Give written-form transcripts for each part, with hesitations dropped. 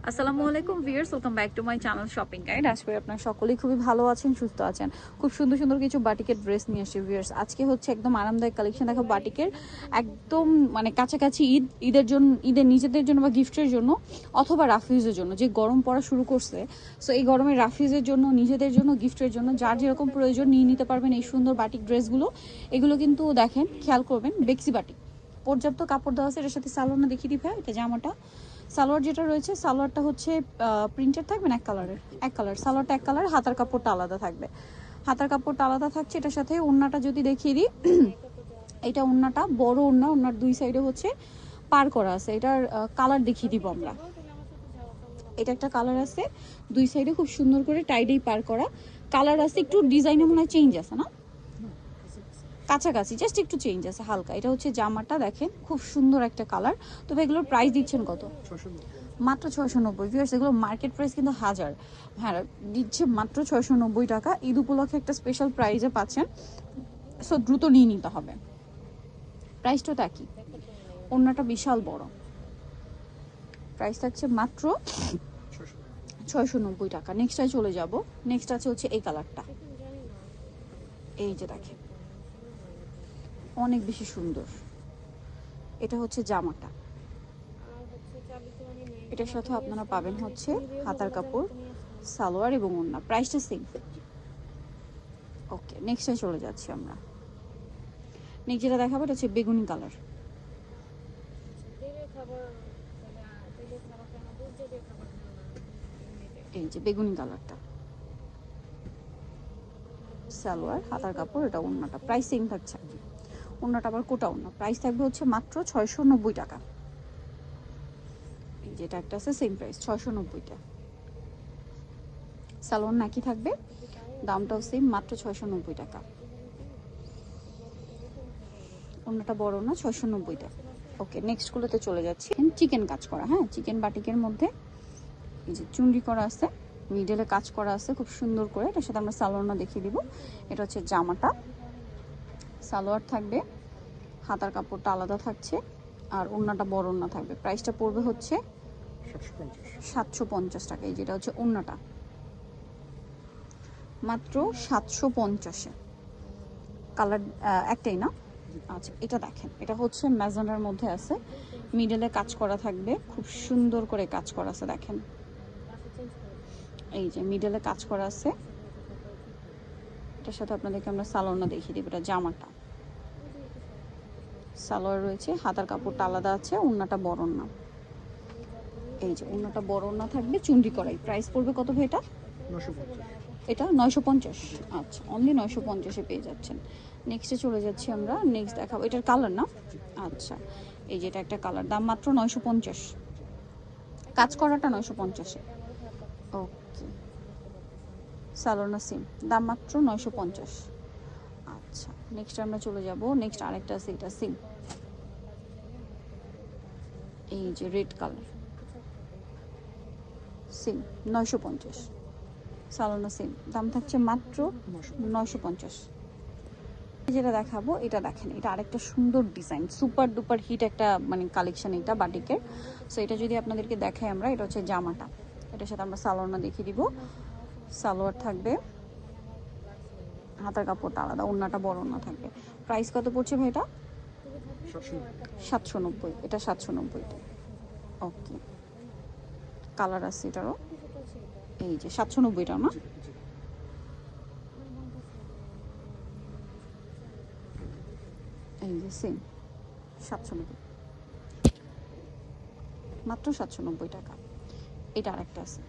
আসসালামু আলাইকুম viewers, welcome back to my channel shopping guide. আশা করি আপনারা সকলেই খুবই ভালো আছেন, সুস্থ আছেন। খুব সুন্দর সুন্দর কিছু বাটিকের ড্রেস নিয়ে আসছি ভিউয়ার্স। আজকে হচ্ছে একদম আরামদায়ক কালেকশন দেখো বাটিকের, একদম মানে কাছাকাছি ঈদের জন্য, ঈদের নিজেদের জন্য বা গিফটের জন্য অথবা রাফিউজের জন্য, যে গরম পড়া শুরু করছে। সো এই গরমে রাফিউজের জন্য, নিজেদের জন্য, গিফটের জন্য যার যেরকম প্রয়োজন নিয়ে নিতে পারবেন এই সুন্দর বাটিক ড্রেসগুলো। এগুলো কিন্তু দেখেন, খেয়াল করবেন, বেক্সি বাটিক, পর্যাপ্ত কাপড় দেওয়া আছে। এটার সাথে সালোয়ার দেখিয়ে দিই ভাই, এটা জামাটা। সালোয়ার যেটা রয়েছে, সালোয়ারটা হচ্ছে প্রিন্টেড থাকবে না, এক কালার সালোয়ারটা, এক কালার, হাতার কাপড়টা আলাদা থাকবে, হাতার কাপড়টা আলাদা থাকছে। এটার সাথে ওড়নাটা যদি দেখিয়ে দিই, এটা ওড়নাটা বড় ওড়না, ওড়নার দুই সাইডে হচ্ছে পার করা আছে। এটার কালার দেখিয়ে দিব আমরা। এটা একটা কালার আছে, দুই সাইডে খুব সুন্দর করে টাইডেই পার করা কালার আছে। একটু ডিজাইনে মনে হয় চেঞ্জ আছে না, কাছাকাছি জাস্ট একটু চেঞ্জ আছে হালকা। এটা হচ্ছে জামাটা, দেখেন খুব সুন্দর একটা কালার। তবে এগুলোর প্রাইস দিচ্ছেন কত? মাত্র 690। ভিউয়ার্স, এগুলো মার্কেট প্রাইস কিন্তু 1000, হ্যাঁ দিচ্ছে মাত্র 690 টাকা। ঈদ উপলক্ষে একটা স্পেশাল প্রাইজে পাচ্ছেন, সো দ্রুত নিয়ে নিতে হবে। প্রাইসটা তো একই, ওড়নাটা বিশাল বড়। প্রাইস থাকছে মাত্র 690 টাকা। নেক্সটটায় চলে যাব। নেক্সট আছে হচ্ছে এই কালারটা, এই যে দেখেন অনেক বেশি সুন্দর। এটা হচ্ছে জামাটা, এটার সাথে আপনারা পাবেন হচ্ছে হাতার কাপড়, সালোয়ার এবং ওড়না। প্রাইসটা সেম। ওকে, নেক্সটে চলে যাচ্ছি আমরা। নেক্সট যেটা দেখাবো এটা হচ্ছে বেগুনি কালার। এই যে বেগুনি কালারটা, সালোয়ার, হাতার কাপড়, এটা ওড়নাটা। প্রাইস সেম থাকছে। ওড়নাটা আবার কোটা ওড়না। প্রাইস থাকবে হচ্ছে মাত্র 690 টাকা। এই যেটা একটা আছে সেম প্রাইস 690টা। সালোয়ার নাকি থাকবে, দামটাও সেম, মাত্র 690 টাকা। ওড়নাটা বড় না, 690টা। ওকে, নেক্সটগুলোতে চলে যাচ্ছি। চিকেন কাজ করা, হ্যাঁ চিকেন বাটিকের মধ্যে এই যে চুনরি করা আছে, মিডলে কাজ করা আছে খুব সুন্দর করে। এটার সাথে আমরা সালোয়ারটা দেখিয়ে দিব। এটা হচ্ছে জামাটা, সালোয়ার থাকবে, হাতার কাপড়টা আলাদা থাকছে, আর ওড়নাটা বড় ওড়না থাকবে। প্রাইসটা পড়বে হচ্ছে 750 টাকা। এই যেটা হচ্ছে ওড়নাটা, মাত্র 750-এ। কালার একটাই না? আচ্ছা, এটা দেখেন, এটা হচ্ছে ম্যাজেন্ডার মধ্যে আছে, মিডলে কাজ করা থাকবে, খুব সুন্দর করে কাজ করা আছে দেখেন। এই যে মিডলে কাজ করা আছে। এটার সাথে আপনাদেরকে আমরা সালোয়ারটা দেখিয়ে দেবো। এটা জামাটা, সালোয়ার রয়েছে, হাতার কাপড়টা আলাদা আছে, ওড়নাটা বড় না। এই যে ওড়নাটা বড় না থাকবে, চুনরি করাই। প্রাইস পড়বে কত ভাই এটা? 950। এটা 950। আচ্ছা, অনলি 950-এ পেয়ে যাচ্ছেন। নেক্সটে চলে যাচ্ছি আমরা। নেক্সট দেখাবো, এটার কালার না? আচ্ছা, এই যে এটা একটা কালার, দাম মাত্র 950। কাজ করাটা 950-এ। ওকে, সালোনা সিম, দাম মাত্র 950। আচ্ছা, নেক্সট আমরা চলে যাব। নেক্সট আরেকটা আছে, এটা সিম, এই যে রেড কালার, সিম 950। সালোনা সিম, দাম থাকছে মাত্র 950। যেটা দেখাবো এটা দেখেন, এটা আরেকটা সুন্দর ডিজাইন, সুপার ডুপার হিট একটা মানে কালেকশন এটা বাটিকের। সো এটা যদি আপনাদেরকে দেখাই আমরা, এটা হচ্ছে জামাটা, এটার সাথে আমরা সালোয়ারটা দেখিয়ে দিব। সালোয়ার থাকবে, হাতার কাপড়টা আলাদা, ওড়নাটা বড় ওড়না থাকবে। প্রাইস কত পড়ছে ভাই এটা? 790। এটা 790। ওকে, কালার আছে এটারও, এই যে 790টা না? এই যে সেম 790, মাত্র 790 টাকা। এটা আরেকটা আছে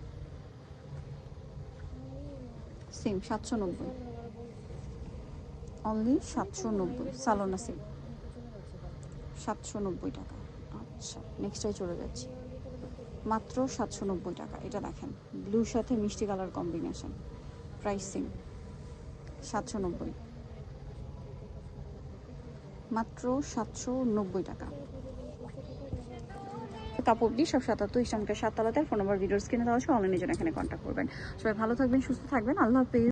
সেম 790, অনলি 790। সালোনা সেম 790 টাকা। আচ্ছা, নেক্সটটাই চলে যাচ্ছি। মাত্র 790 টাকা। এটা দেখেন, ব্লুর সাথে মিষ্টি কালার কম্বিনেশন। প্রাইস সেম 790, মাত্র 790 টাকা। কাপড়টি সব 77 ইসলামকে 7 তলাতে। ফোন নাম্বার ভিডিওর স্ক্রিনে দেওয়া আছে, অনলাইনে জন্য এখানে কন্ট্যাক্ট করবেন। সবাই ভালো থাকবেন, সুস্থ থাকবেন, আল্লাহ হাফেজ।